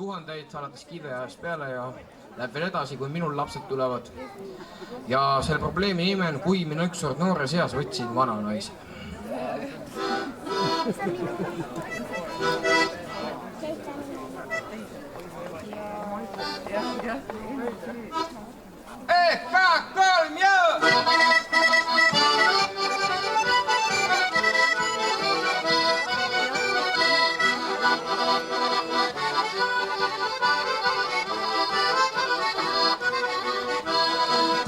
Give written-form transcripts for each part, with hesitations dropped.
tuhandeid alates kiveajast peale ja läheb veel edasi, kui minul lapsed tulevad. Ja selle probleemi nime on, kui mina ükskord noores eas võtsin vana naise. Kolm jõu!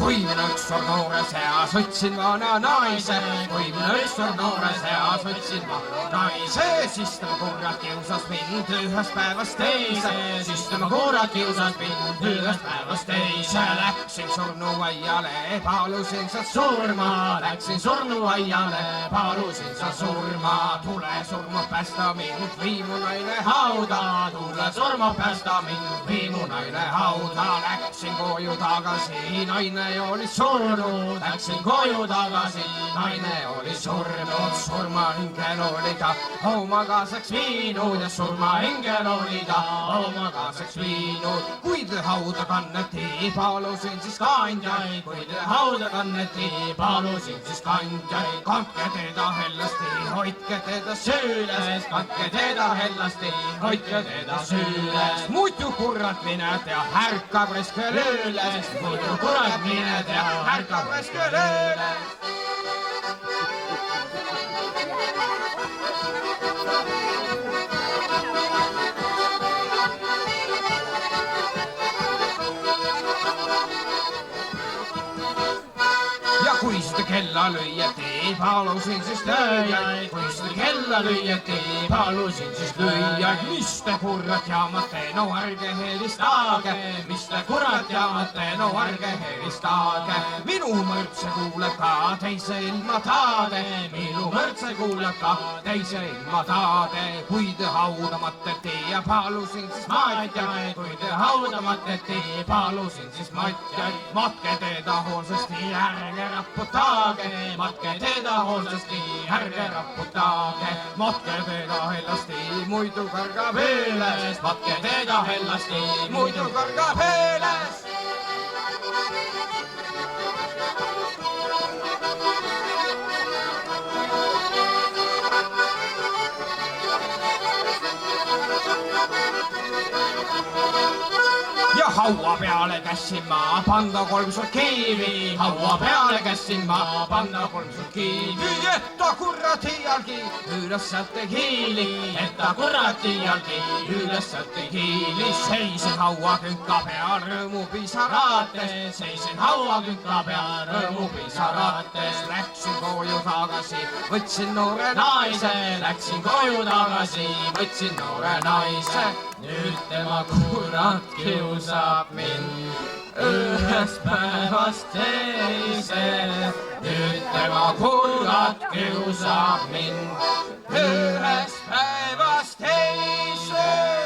Kui mina ükskord noores eas võtsin vana naise, kui mina ükskord noores eas võtsin vana naise, siis tema kurat kiusas mind ühest päevast teise, siis tema kurat kiusas mind ühest päevast teise. Läksin surnuaiale, palusin sa surma, läksin surnuaiale, palusin sa surma. Tule surma, päästa mind, vii mu naine hauda, tule surma, päästa mind, vii mu naine hauda. Läksin koju tagasi, naine oli surnud, läksin koju tagasi, naine oli surnud, surmaingel oli ta, oma kaasaks viinud ja surmaingel oli ta, oma kaasaks viinud. Kui te hauda kanneti, palusin siis kandjaid, kui te hauda kanneti, palusin siis kandjaid. Kandke teda hellasti, hoidke teda süüles, kandke teda hellasti, hoidke teda süüles. Muidu kurat mine tea, ärka preskel üles, muidu kurat mine tea, ärka preskel üles. Kui seda kella lüüeti, palusin siis lööjaid, kui seda kella lüüeti, palusin siis lüüjaid. Mis te kurat jaamate, no ärge helistage, mis te kurat jaamate, no ärge helistage. Minu mõrtse kuuleb ka teise ilma taade, minu mõrtse kuuleb ka teise ilma taade. Kui te hauda mateti ja palusin siis matjaid, kui te hauda mateti, palusin siis matjaid. Matke teda hoolsasti, ärge raputage, matke teda hoolsasti, ärge raputage. Matke teda hellasti, muidu kargab üles, matke teda hellasti, muidu kargab üles. Ja haua peale kässin ma panda 3 suurt kiivi, haua peale kässin ma panda 3 suurt kiivi. Et ta kurat iialgi üles sealt ei hiili, et ta kurat iialgi üles sealt ei hiili. Seisin hauakünka peal rõõmupisarates, seisin hauakünka peal rõõmupisarates. Läksin koju tagasi, võtsin noore naise, läksin koju tagasi, võtsin noore naise. Nüüd tema kurat kiusab mind ühest päevast teise. Nüüd tema kurat kiusab mind ühest päevast teise.